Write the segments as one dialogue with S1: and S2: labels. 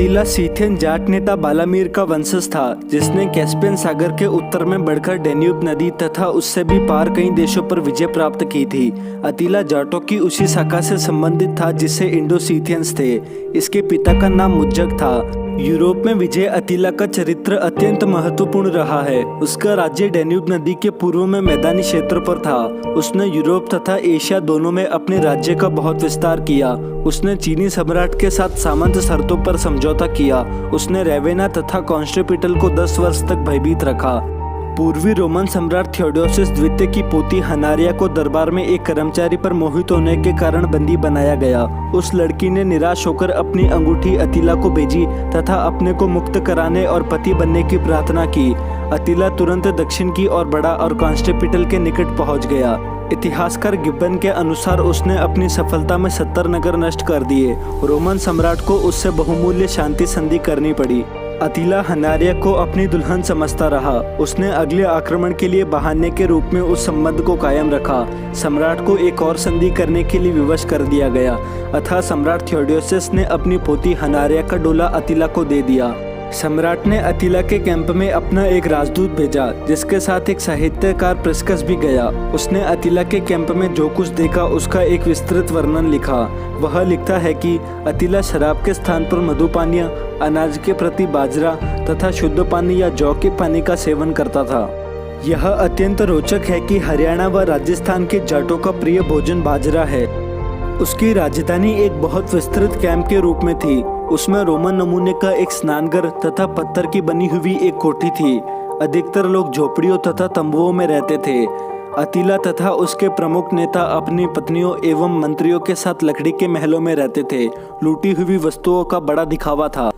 S1: अतीला Scythian Jat नेता बालामीर का वंशज था, जिसने कैस्पियन सागर के उत्तर में बढ़कर डेन्यूब नदी तथा उससे भी पार कई देशों पर विजय प्राप्त की थी। अतीला जाटों की उसी शाखा से संबंधित था जिससे इंडो सीथियंस थे। इसके पिता का नाम मुज्जक था। यूरोप में विजय अतीला का चरित्र अत्यंत महत्वपूर्ण रहा है। उसका राज्य डेन्यूब नदी के पूर्व में मैदानी क्षेत्र पर था। उसने यूरोप तथा एशिया दोनों में अपने राज्य का बहुत विस्तार किया। उसने चीनी सम्राट के साथ सामंत शर्तों पर समझौता किया। उसने रेवेना तथा कॉन्स्टेंटिनोपल को 10 वर्ष तक भयभीत रखा। पूर्वी रोमन सम्राट थियोडोसियस द्वितीय की पोती हनारिया को दरबार में एक कर्मचारी पर मोहित होने के कारण बंदी बनाया गया। उस लड़की ने निराश होकर अपनी अंगूठी अतीला को भेजी तथा अपने को मुक्त कराने और पति बनने की प्रार्थना की। अतीला तुरंत दक्षिण की ओर बढ़ा और कॉन्स्टेंटिनोपल के निकट पहुंच गया। इतिहासकार गिब्बन के अनुसार उसने अपनी सफलता में 70 नगर नष्ट कर दिए। रोमन सम्राट को उससे बहुमूल्य शांति संधि करनी पड़ी। अतीला हनारिया को अपनी दुल्हन समझता रहा। उसने अगले आक्रमण के लिए बहाने के रूप में उस संबंध को कायम रखा। सम्राट को एक और संधि करने के लिए विवश कर दिया गया। अतः सम्राट थियोडोसियस ने अपनी पोती हनारिया का डोला अतीला को दे दिया। सम्राट ने अतीला के कैंप में अपना एक राजदूत भेजा, जिसके साथ एक साहित्यकार प्रिस्कस भी गया। उसने अतीला के कैंप में जो कुछ देखा उसका एक विस्तृत वर्णन लिखा। वह लिखता है कि अतीला शराब के स्थान पर मधु पानीय, अनाज के प्रति बाजरा तथा शुद्ध पानी या जौ के पानी का सेवन करता था। यह अत्यंत रोचक है कि हरियाणा व राजस्थान के जाटों का प्रिय भोजन बाजरा है। उसकी राजधानी एक बहुत विस्तृत कैंप के रूप में थी। उसमें रोमन नमूने का एक स्नानघर तथा पत्थर की बनी हुई एक कोठी थी। अधिकतर लोग झोपड़ियों तथा तंबुओं में रहते थे। अतीला तथा उसके प्रमुख नेता अपनी पत्नियों एवं मंत्रियों के साथ लकड़ी के महलों में रहते थे। लूटी हुई वस्तुओं का बड़ा दिखावा था,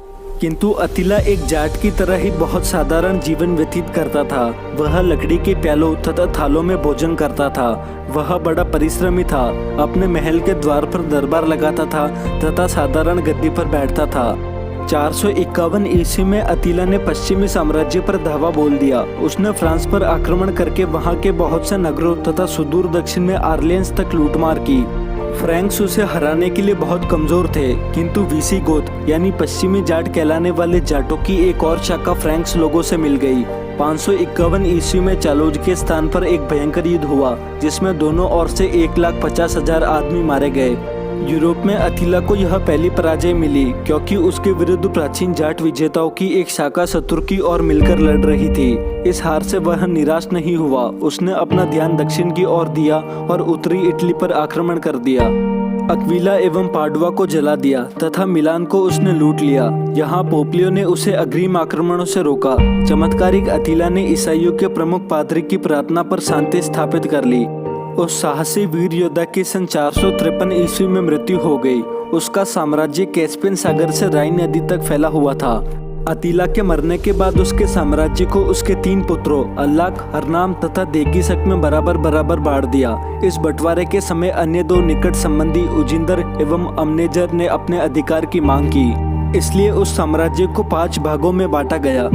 S1: किंतु अतीला एक जाट की तरह ही बहुत साधारण जीवन व्यतीत करता था। वह लकड़ी के प्यालों तथा थालों में भोजन करता था। वह बड़ा परिश्रमी था। अपने महल के द्वार पर दरबार लगाता था तथा साधारण गद्दी पर बैठता था। 451 ईस्वी में अतीला ने पश्चिमी साम्राज्य पर धावा बोल दिया। उसने फ्रांस पर आक्रमण करके वहां के बहुत से नगरों तथा सुदूर दक्षिण में आर्लियंस तक लूटमार की। फ्रैंक्स उसे हराने के लिए बहुत कमजोर थे, किंतु विसिगोथ यानी पश्चिमी जाट कहलाने वाले जाटों की एक और शाखा फ्रैंक्स लोगों से मिल गई। 551 ईस्वी में चालोज के स्थान पर एक भयंकर युद्ध हुआ, जिसमें दोनों ओर से 1,50,000 आदमी मारे गए। यूरोप में अतीला को यह पहली पराजय मिली, क्योंकि उसके विरुद्ध प्राचीन जाट विजेताओं की एक शाखा शत्रु की ओर मिलकर लड़ रही थी। इस हार से वह निराश नहीं हुआ। उसने अपना ध्यान दक्षिण की ओर दिया और उत्तरी इटली पर आक्रमण कर दिया। अक्विला एवं पाडुआ को जला दिया तथा मिलान को उसने लूट लिया। यहाँ पोपलियो ने उसे अग्रिम आक्रमणों से रोका। चमत्कारिक अतीला ने ईसाइयों के प्रमुख पादरी की प्रार्थना पर शांति स्थापित कर ली। उस साहसी वीर योद्धा की सन 453 ईस्वी में मृत्यु हो गई। उसका साम्राज्य कैस्पियन सागर से राइन नदी तक फैला हुआ था। अतीला के मरने के बाद उसके साम्राज्य को उसके 3 पुत्रों अल्लाक, हरनाम तथा देगीसक में बराबर बराबर बांट दिया। इस बंटवारे के समय अन्य 2 निकट संबंधी उजिंदर एवं अमनेजर ने अपने अधिकार की मांग की। इसलिए उस साम्राज्य को 5 भागों में बांटा गया।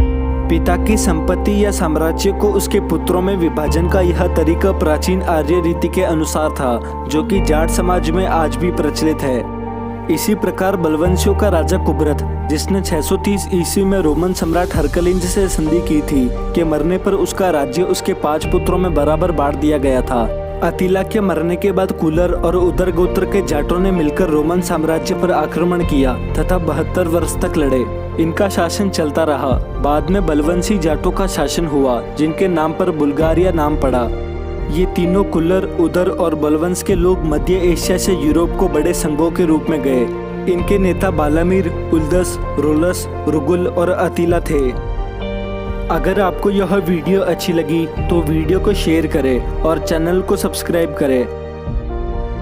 S1: पिता की संपत्ति या साम्राज्य को उसके पुत्रों में विभाजन का यह तरीका प्राचीन आर्य रीति के अनुसार था, जो कि जाट समाज में आज भी प्रचलित है। इसी प्रकार बलवंशियों का राजा कुबरत, जिसने 630 ईस्वी में रोमन सम्राट हरकलिंज से संधि की थी, के मरने पर उसका राज्य उसके 5 पुत्रों में बराबर बांट दिया गया था। अतीला के मरने के बाद कुलर और उदर गोत्र के जाटों ने मिलकर रोमन साम्राज्य पर आक्रमण किया तथा 72 वर्ष तक लड़े। इनका शासन चलता रहा। बाद में बलवंशी जाटों का शासन हुआ, जिनके नाम पर बुल्गारिया नाम पड़ा। ये तीनों कुलर, उदर और बलवंश के लोग मध्य एशिया से यूरोप को बड़े संघों के रूप में गए। इनके नेता बालामीर, उल्दस, रोलस, रुगुल और अतीला थे। अगर आपको यह वीडियो अच्छी लगी तो वीडियो को शेयर करें और चैनल को सब्सक्राइब करें।